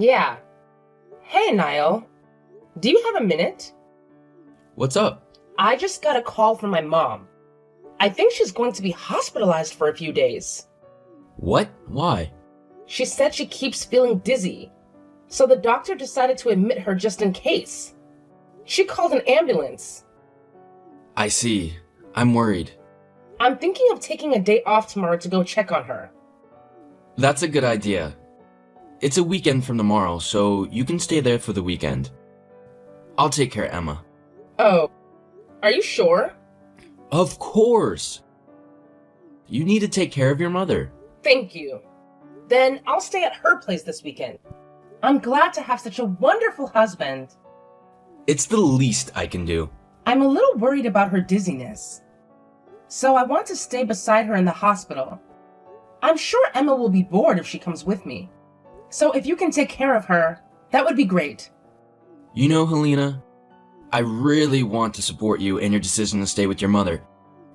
Yeah. Hey, Niall. Do you have a minute? What's up? I just got a call from my mom. I think she's going to be hospitalized for a few days. What? Why? She said she keeps feeling dizzy, so the doctor decided to admit her just in case. She called an ambulance. I see. I'm worried. I'm thinking of taking a day off tomorrow to go check on her. That's a good idea. It's a weekend from tomorrow, so you can stay there for the weekend. I'll take care of Emma. Oh, are you sure? Of course! You need to take care of your mother. Thank you. Then I'll stay at her place this weekend. I'm glad to have such a wonderful husband. It's the least I can do. I'm a little worried about her dizziness, so I want to stay beside her in the hospital. I'm sure Emma will be bored if she comes with me. So if you can take care of her, that would be great. You know, Helena, I really want to support you in your decision to stay with your mother,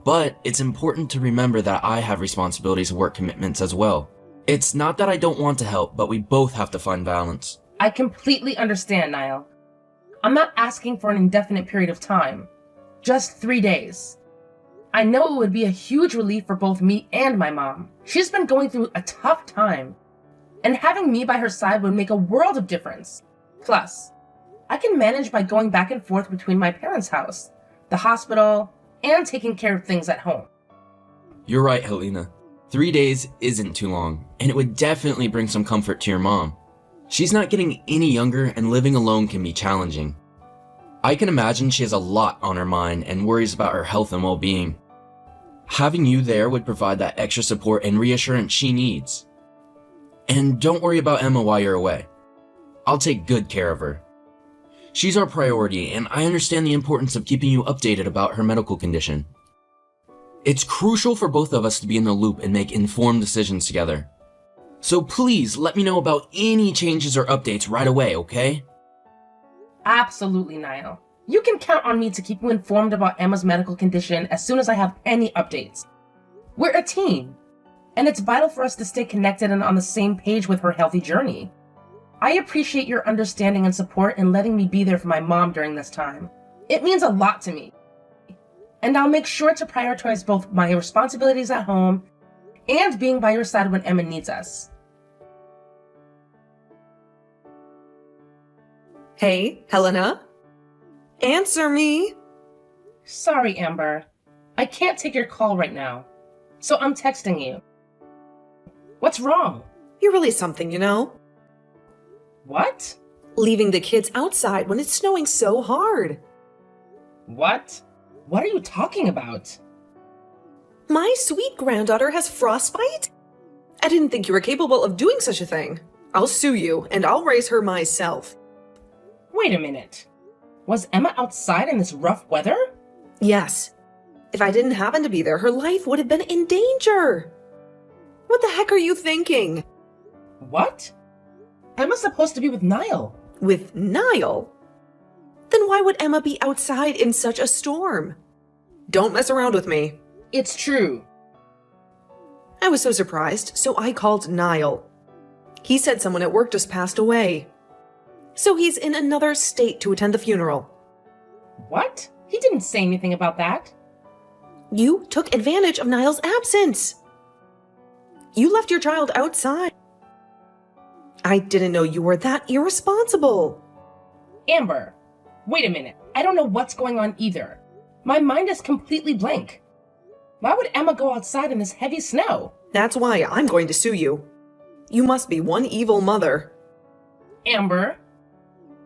but it's important to remember that I have responsibilities and work commitments as well. It's not that I don't want to help, but we both have to find balance. I completely understand, Niall. I'm not asking for an indefinite period of time, just 3 days. I know it would be a huge relief for both me and my mom. She's been going through a tough time, and having me by her side would make a world of difference. Plus, I can manage by going back and forth between my parents' house, the hospital, and taking care of things at home. You're right, Helena. 3 days isn't too long, and it would definitely bring some comfort to your mom. She's not getting any younger, and living alone can be challenging. I can imagine she has a lot on her mind and worries about her health and well-being. Having you there would provide that extra support and reassurance she needs. And don't worry about Emma while you're away. I'll take good care of her. She's our priority, and I understand the importance of keeping you updated about her medical condition. It's crucial for both of us to be in the loop and make informed decisions together. So please let me know about any changes or updates right away, okay? Absolutely, Niall. You can count on me to keep you informed about Emma's medical condition as soon as I have any updates. We're a team, and it's vital for us to stay connected and on the same page with her healthy journey. I appreciate your understanding and support in letting me be there for my mom during this time. It means a lot to me. And I'll make sure to prioritize both my responsibilities at home and being by your side when Emma needs us. Hey, Helena? Answer me! Sorry, Amber. I can't take your call right now, so I'm texting you. What's wrong? You're really something, you know? What? Leaving the kids outside when it's snowing so hard. What? What are you talking about? My sweet granddaughter has frostbite? I didn't think you were capable of doing such a thing. I'll sue you, and I'll raise her myself. Wait a minute. Was Emma outside in this rough weather? Yes. If I didn't happen to be there, her life would have been in danger. What the heck are you thinking? What? Emma's supposed to be with Niall. With Niall? Then why would Emma be outside in such a storm? Don't mess around with me. It's true. I was so surprised, so I called Niall. He said someone at work just passed away. So he's in another state to attend the funeral. What? He didn't say anything about that. You took advantage of Niall's absence. You left your child outside. I didn't know you were that irresponsible. Amber, wait a minute. I don't know what's going on either. My mind is completely blank. Why would Emma go outside in this heavy snow? That's why I'm going to sue you. You must be one evil mother. Amber?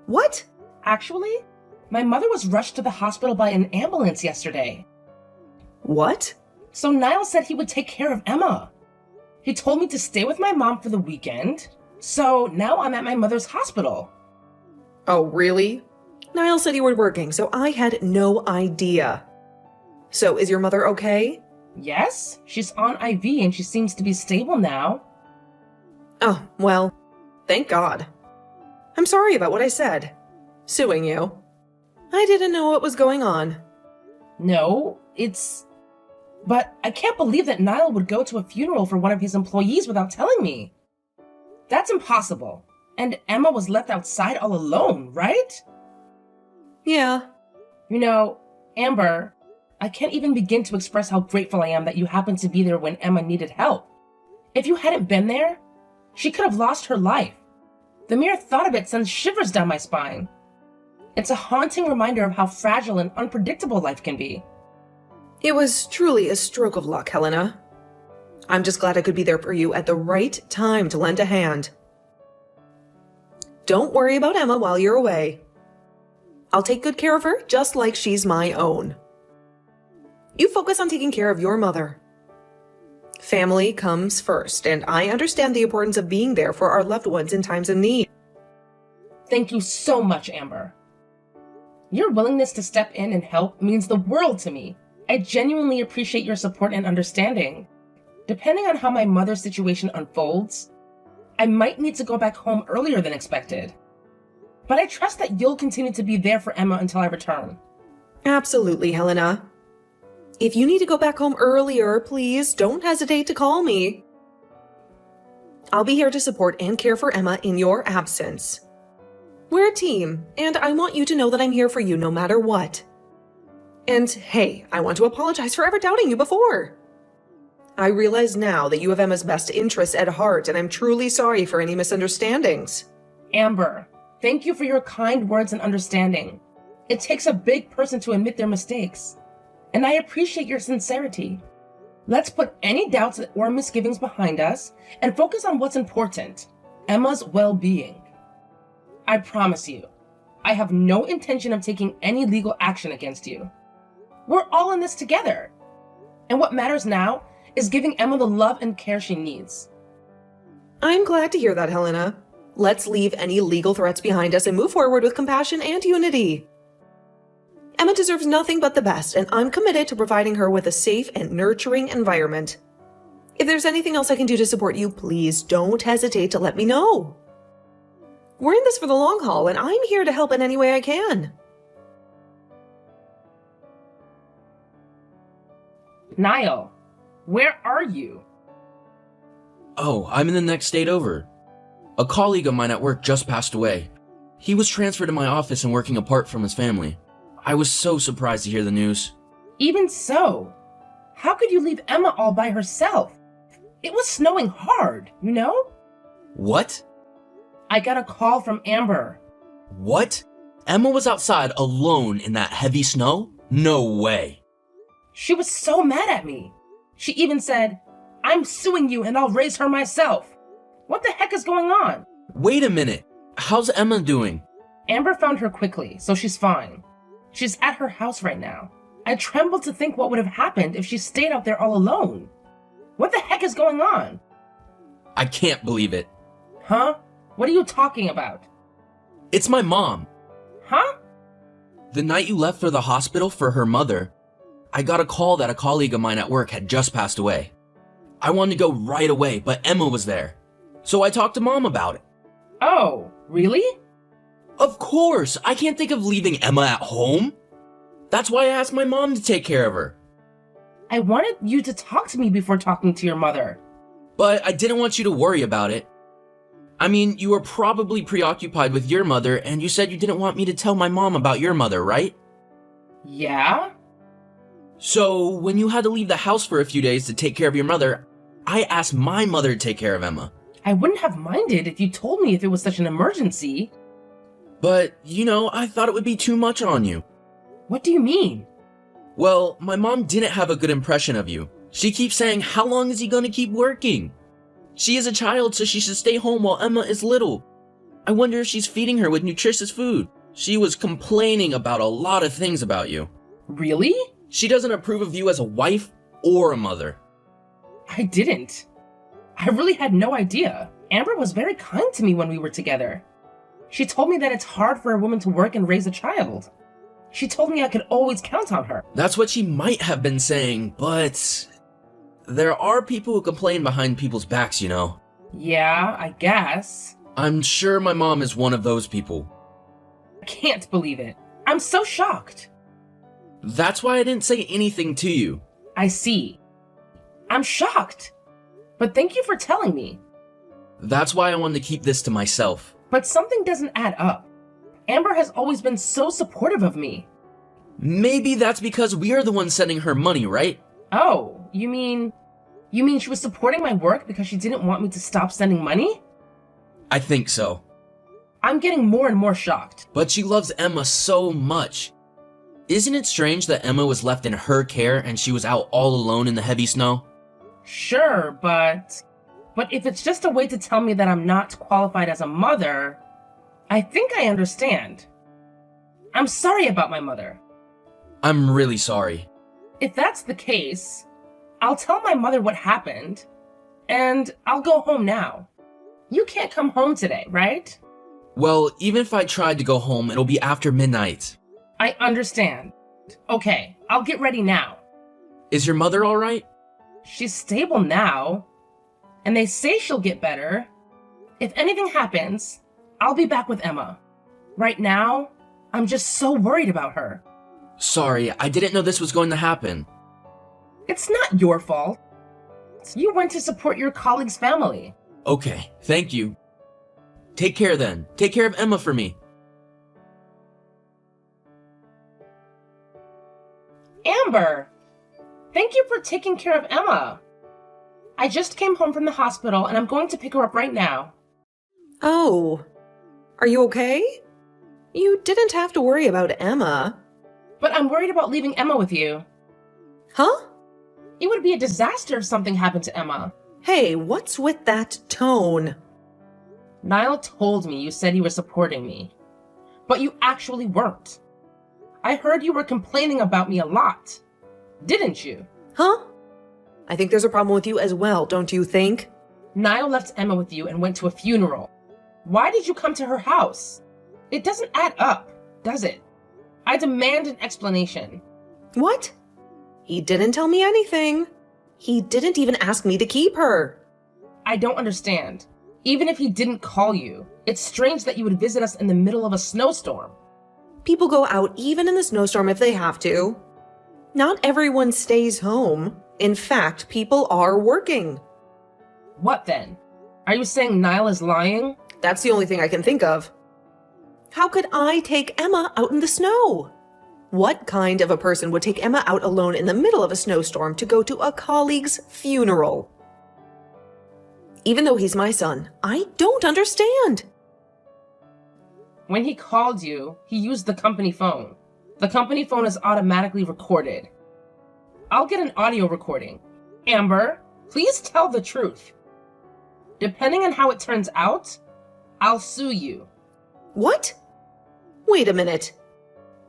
What? Actually, my mother was rushed to the hospital by an ambulance yesterday. What? So Niall said he would take care of Emma. He told me to stay with my mom for the weekend, so now I'm at my mother's hospital. Oh, really? Niall said you were working, so I had no idea. So is your mother okay? Yes, she's on IV and she seems to be stable now. Oh, well, thank God. I'm sorry about what I said. Suing you. I didn't know what was going on. No, But I can't believe that Niall would go to a funeral for one of his employees without telling me. That's impossible. And Emma was left outside all alone, right? Yeah. You know, Amber, I can't even begin to express how grateful I am that you happened to be there when Emma needed help. If you hadn't been there, she could have lost her life. The mere thought of it sends shivers down my spine. It's a haunting reminder of how fragile and unpredictable life can be. It was truly a stroke of luck, Helena. I'm just glad I could be there for you at the right time to lend a hand. Don't worry about Emma while you're away. I'll take good care of her just like she's my own. You focus on taking care of your mother. Family comes first, and I understand the importance of being there for our loved ones in times of need. Thank you so much, Amber. Your willingness to step in and help means the world to me. I genuinely appreciate your support and understanding. Depending on how my mother's situation unfolds, I might need to go back home earlier than expected. But I trust that you'll continue to be there for Emma until I return. Absolutely, Helena. If you need to go back home earlier, please don't hesitate to call me. I'll be here to support and care for Emma in your absence. We're a team, and I want you to know that I'm here for you no matter what. And hey, I want to apologize for ever doubting you before. I realize now that you have Emma's best interests at heart, and I'm truly sorry for any misunderstandings. Amber, thank you for your kind words and understanding. It takes a big person to admit their mistakes, and I appreciate your sincerity. Let's put any doubts or misgivings behind us and focus on what's important, Emma's well-being. I promise you, I have no intention of taking any legal action against you. We're all in this together, and what matters now is giving Emma the love and care she needs. I'm glad to hear that, Helena. Let's leave any legal threats behind us and move forward with compassion and unity. Emma deserves nothing but the best, and I'm committed to providing her with a safe and nurturing environment. If there's anything else I can do to support you, please don't hesitate to let me know. We're in this for the long haul, and I'm here to help in any way I can. Niall, where are you? Oh, I'm in the next state over. A colleague of mine at work just passed away. He was transferred to my office and working apart from his family. I was so surprised to hear the news. Even so, how could you leave Emma all by herself? It was snowing hard, you know? What? I got a call from Amber. What? Emma was outside alone in that heavy snow? No way. She was so mad at me. She even said, "I'm suing you and I'll raise her myself." What the heck is going on? Wait a minute. How's Emma doing? Amber found her quickly, so she's fine. She's at her house right now. I tremble to think what would have happened if she stayed out there all alone. What the heck is going on? I can't believe it. Huh? What are you talking about? It's my mom. Huh? The night you left for the hospital for her mother, I got a call that a colleague of mine at work had just passed away. I wanted to go right away, but Emma was there. So I talked to Mom about it. Oh, really? Of course! I can't think of leaving Emma at home. That's why I asked my mom to take care of her. I wanted you to talk to me before talking to your mother. But I didn't want you to worry about it. I mean, you were probably preoccupied with your mother, and you said you didn't want me to tell my mom about your mother, right? Yeah? So, when you had to leave the house for a few days to take care of your mother, I asked my mother to take care of Emma. I wouldn't have minded if you told me if it was such an emergency. But, I thought it would be too much on you. What do you mean? Well, my mom didn't have a good impression of you. She keeps saying, how long is he gonna keep working? She is a child, so she should stay home while Emma is little. I wonder if she's feeding her with nutritious food. She was complaining about a lot of things about you. Really? She doesn't approve of you as a wife or a mother. I didn't. I really had no idea. Amber was very kind to me when we were together. She told me that it's hard for a woman to work and raise a child. She told me I could always count on her. That's what she might have been saying, but there are people who complain behind people's backs, Yeah, I guess. I'm sure my mom is one of those people. I can't believe it. I'm so shocked. That's why I didn't say anything to you. I see. I'm shocked. But thank you for telling me. That's why I wanted to keep this to myself. But something doesn't add up. Amber has always been so supportive of me. Maybe that's because we are the ones sending her money, right? Oh, you mean she was supporting my work because she didn't want me to stop sending money? I think so. I'm getting more and more shocked. But she loves Emma so much. Isn't it strange that Emma was left in her care and she was out all alone in the heavy snow? Sure, but if it's just a way to tell me that I'm not qualified as a mother, I think I understand. I'm sorry about my mother. I'm really sorry. If that's the case, I'll tell my mother what happened, and I'll go home now. You can't come home today, right? Well, even if I tried to go home, it'll be after midnight. I understand. Okay, I'll get ready now. Is your mother alright? She's stable now, and they say she'll get better. If anything happens, I'll be back with Emma. Right now, I'm just so worried about her. Sorry, I didn't know this was going to happen. It's not your fault. You went to support your colleague's family. Okay, thank you. Take care then. Take care of Emma for me. Amber! Thank you for taking care of Emma. I just came home from the hospital and I'm going to pick her up right now. Oh, are you okay? You didn't have to worry about Emma. But I'm worried about leaving Emma with you. Huh? It would be a disaster if something happened to Emma. Hey, what's with that tone? Niall told me you said you were supporting me, but you actually weren't. I heard you were complaining about me a lot, didn't you? Huh? I think there's a problem with you as well, don't you think? Niall left Emma with you and went to a funeral. Why did you come to her house? It doesn't add up, does it? I demand an explanation. What? He didn't tell me anything. He didn't even ask me to keep her. I don't understand. Even if he didn't call you, it's strange that you would visit us in the middle of a snowstorm. People go out even in the snowstorm if they have to. Not everyone stays home. In fact, people are working. What then? Are you saying Niall is lying? That's the only thing I can think of. How could I take Emma out in the snow? What kind of a person would take Emma out alone in the middle of a snowstorm to go to a colleague's funeral? Even though he's my son, I don't understand. When he called you, he used the company phone. The company phone is automatically recorded. I'll get an audio recording. Amber, please tell the truth. Depending on how it turns out, I'll sue you. What? Wait a minute.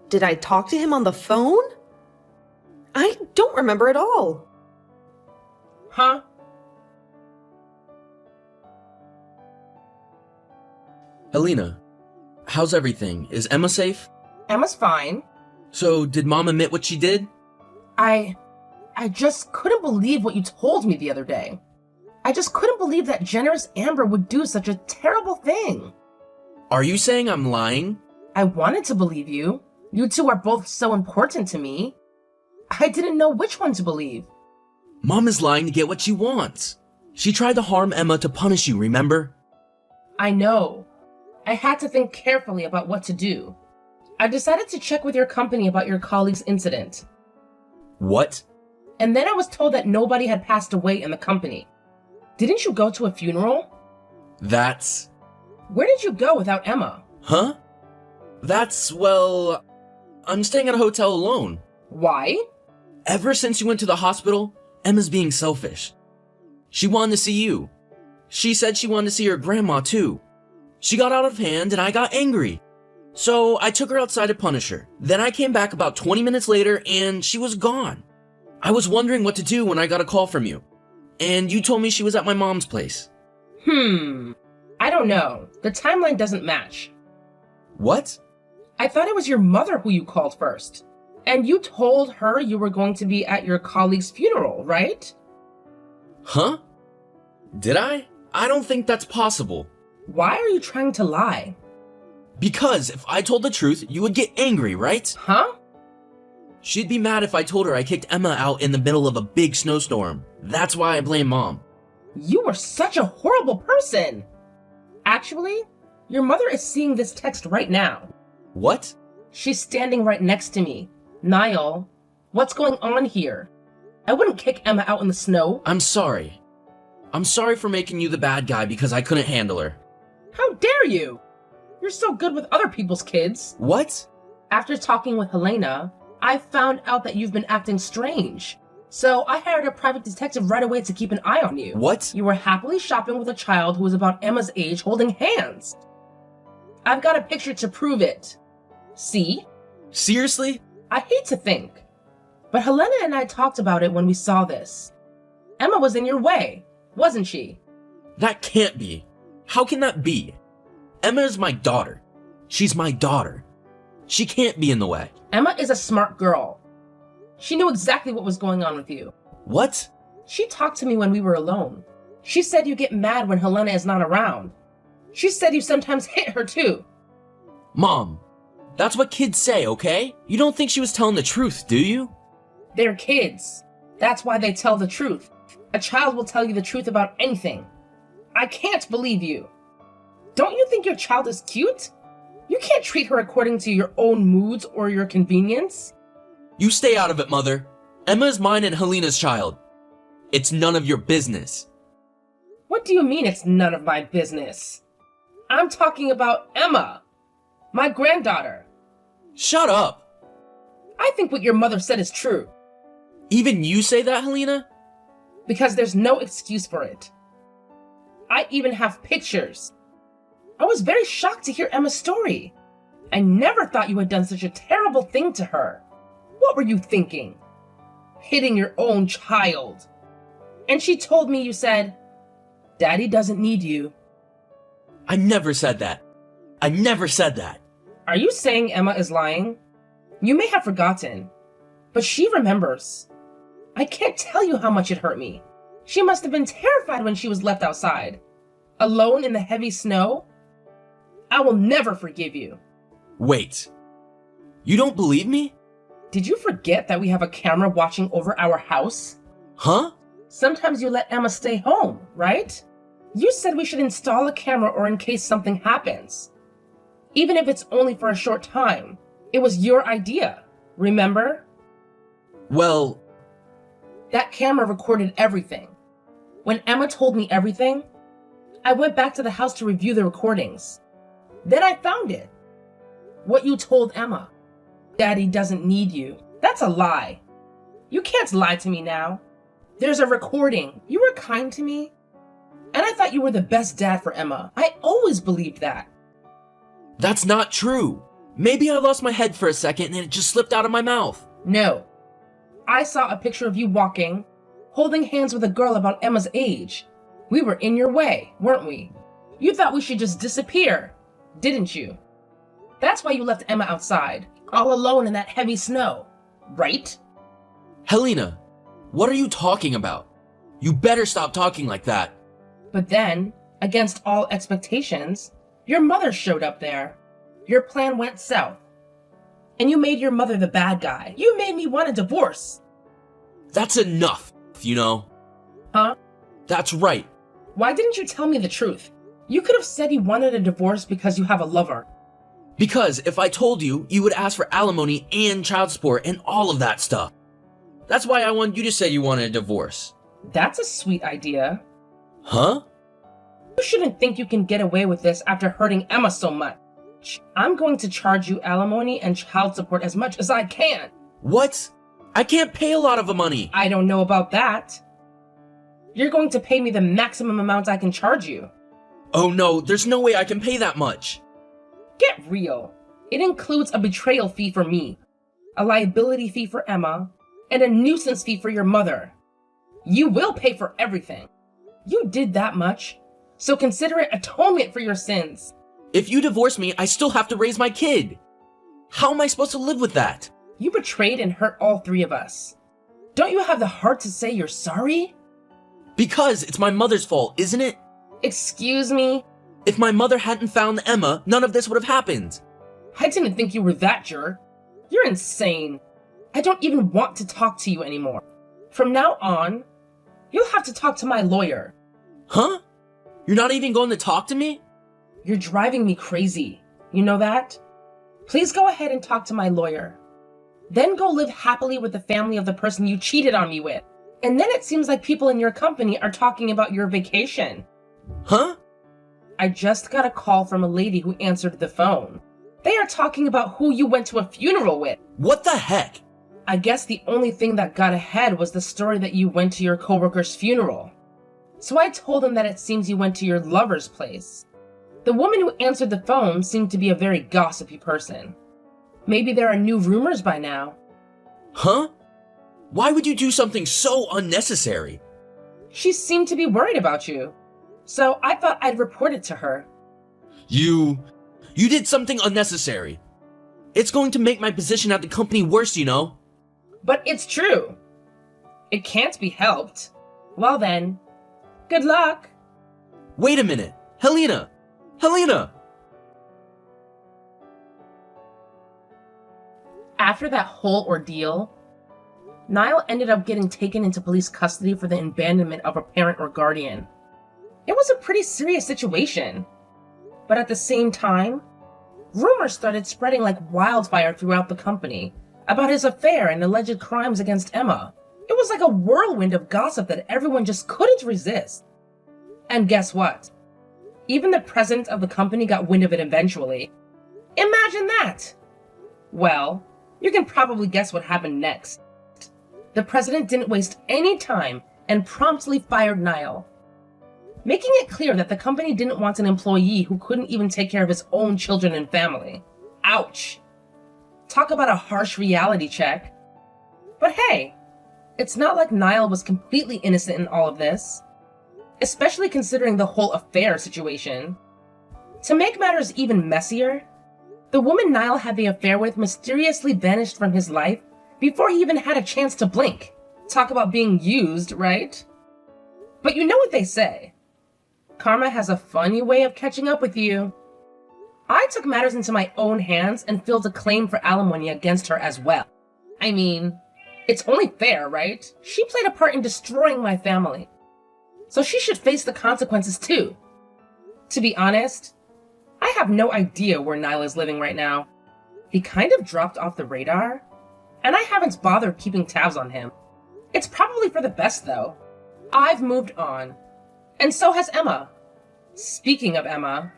Did I talk to him on the phone? I don't remember at all. Huh? Helena, how's everything? Is Emma safe? Emma's fine. So, did Mom admit what she did? I just couldn't believe what you told me the other day. I just couldn't believe that generous Amber would do such a terrible thing. Are you saying I'm lying? I wanted to believe you. You two are both so important to me. I didn't know which one to believe. Mom is lying to get what she wants. She tried to harm Emma to punish you, remember? I know. I had to think carefully about what to do. I decided to check with your company about your colleague's incident. What? And then I was told that nobody had passed away in the company. Didn't you go to a funeral? That's... Where did you go without Emma? Huh? Well, I'm staying at a hotel alone. Why? Ever since you went to the hospital, Emma's being selfish. She wanted to see you. She said she wanted to see her grandma too. She got out of hand and I got angry. So I took her outside to punish her. Then I came back about 20 minutes later and she was gone. I was wondering what to do when I got a call from you. And you told me she was at my mom's place. I don't know. The timeline doesn't match. What? I thought it was your mother who you called first. And you told her you were going to be at your colleague's funeral, right? Huh? Did I? I don't think that's possible. Why are you trying to lie? Because if I told the truth, you would get angry, right? Huh? She'd be mad if I told her I kicked Emma out in the middle of a big snowstorm. That's why I blame Mom. You were such a horrible person. Actually, Your mother is seeing this text right now. What? She's standing right next to me. Niall, what's going on here? I wouldn't kick Emma out in the snow. I'm sorry. I'm sorry for making you the bad guy because I couldn't handle her. How dare you? You're so good with other people's kids. What? After talking with Helena, I found out that you've been acting strange. So I hired a private detective right away to keep an eye on you. What? You were happily shopping with a child who was about Emma's age holding hands. I've got a picture to prove it. See? Seriously? I hate to think, but Helena and I talked about it when we saw this. Emma was in your way, wasn't she? That can't be. How can that be? Emma is my daughter. She's my daughter. She can't be in the way. Emma is a smart girl. She knew exactly what was going on with you. What? She talked to me when we were alone. She said you get mad when Helena is not around. She said you sometimes hit her too. Mom, that's what kids say, okay? You don't think she was telling the truth, do you? They're kids. That's why they tell the truth. A child will tell you the truth about anything. I can't believe you. Don't you think your child is cute? You can't treat her according to your own moods or your convenience. You stay out of it, Mother. Emma is mine and Helena's child. It's none of your business. What do you mean it's none of my business? I'm talking about Emma, my granddaughter. Shut up. I think what your mother said is true, Even you say that, Helena? because there's no excuse for it. I even have pictures. I was very shocked to hear Emma's story. I never thought you had done such a terrible thing to her. What were you thinking? Hitting your own child. And she told me you said, Daddy doesn't need you. I never said that. I never said that. Are you saying Emma is lying? You may have forgotten, but she remembers. I can't tell you how much it hurt me. She must have been terrified when she was left outside, alone in the heavy snow. I will never forgive you. Wait. You don't believe me? Did you forget that we have a camera watching over our house? Huh? Sometimes you let Emma stay home, right? You said we should install a camera or in case something happens. Even if it's only for a short time. It was your idea, remember? Well, That camera recorded everything. When Emma told me everything, I went back to the house to review the recordings. Then I found it. What you told Emma. Daddy doesn't need you. That's a lie. You can't lie to me now. There's a recording. You were kind to me. And I thought you were the best dad for Emma. I always believed that. that's not true. Maybe I lost my head for a second and it just slipped out of my mouth. No. I saw a picture of you walking, holding hands with a girl about Emma's age. We were in your way, weren't we? You thought we should just disappear, didn't you? That's why you left Emma outside, all alone in that heavy snow, right? Helena, what are you talking about? You better stop talking like that. But then, against all expectations, your mother showed up there. Your plan went south. And you made your mother the bad guy. You made me want a divorce. That's enough, you know. Huh? That's right. Why didn't you tell me the truth? You could have said you wanted a divorce because you have a lover. Because if I told you, you would ask for alimony and child support and all of that stuff. That's why I wanted you to say you wanted a divorce. That's a sweet idea. Huh? You shouldn't think you can get away with this after hurting Emma so much. I'm going to charge you alimony and child support as much as I can. What? I can't pay a lot of the money. I don't know about that. You're going to pay me the maximum amount I can charge you. Oh no, there's no way I can pay that much. Get real. It includes a betrayal fee for me, a liability fee for Emma, and a nuisance fee for your mother. You will pay for everything. You did that much, so consider it atonement for your sins. If you divorce me, I still have to raise my kid. How am I supposed to live with that? You betrayed and hurt all three of us. Don't you have the heart to say you're sorry? Because it's my mother's fault, isn't it? Excuse me? If my mother hadn't found Emma, none of this would have happened. I didn't think you were that jerk. You're insane. I don't even want to talk to you anymore. From now on, you'll have to talk to my lawyer. Huh? You're not even going to talk to me? You're driving me crazy. You know that? Please go ahead and talk to my lawyer. Then go live happily with the family of the person you cheated on me with. And then it seems like people in your company are talking about your vacation. Huh? I just got a call from a lady who answered the phone. They are talking about who you went to a funeral with. What the heck? I guess the only thing that got ahead was the story that you went to your coworker's funeral. So I told them that it seems you went to your lover's place. The woman who answered the phone seemed to be a very gossipy person. Maybe there are new rumors by now. Huh? Why would you do something so unnecessary? She seemed to be worried about you. So I thought I'd report it to her. You did something unnecessary. It's going to make my position at the company worse, you know? But it's true. It can't be helped. Well then, good luck. Wait a minute. Helena! Helena! After that whole ordeal, Niall ended up getting taken into police custody for the abandonment of a parent or guardian. It was a pretty serious situation. But at the same time, rumors started spreading like wildfire throughout the company about his affair and alleged crimes against Emma. It was like a whirlwind of gossip that everyone just couldn't resist. And guess what? Even the president of the company got wind of it eventually. Imagine that! Well, you can probably guess what happened next. The president didn't waste any time and promptly fired Niall, making it clear that the company didn't want an employee who couldn't even take care of his own children and family. Ouch! Talk about a harsh reality check. But hey, it's not like Niall was completely innocent in all of this, especially considering the whole affair situation. To make matters even messier, the woman Niall had the affair with mysteriously vanished from his life before he even had a chance to blink. Talk about being used, right? But you know what they say. Karma has a funny way of catching up with you. I took matters into my own hands and filed a claim for alimony against her as well. I mean, it's only fair, right? She played a part in destroying my family, so she should face the consequences too. To be honest, I have no idea where Niall is living right now. He kind of dropped off the radar, and I haven't bothered keeping tabs on him. It's probably for the best though. I've moved on, and so has Emma. Speaking of Emma,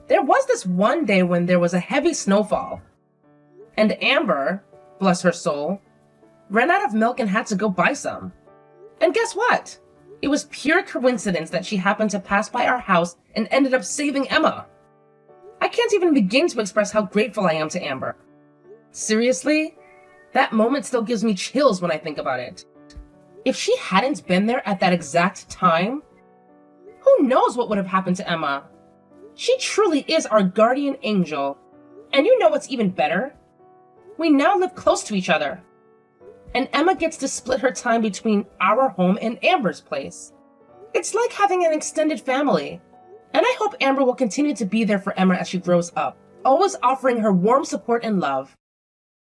there was this one day when there was a heavy snowfall, and Amber, bless her soul, ran out of milk and had to go buy some. And guess what? It was pure coincidence that she happened to pass by our house and ended up saving Emma. I can't even begin to express how grateful I am to Amber. Seriously, that moment still gives me chills when I think about it. If she hadn't been there at that exact time, who knows what would have happened to Emma? She truly is our guardian angel. And you know what's even better? We now live close to each other. And Emma gets to split her time between our home and Amber's place. It's like having an extended family. And I hope Amber will continue to be there for Emma as she grows up, always offering her warm support and love.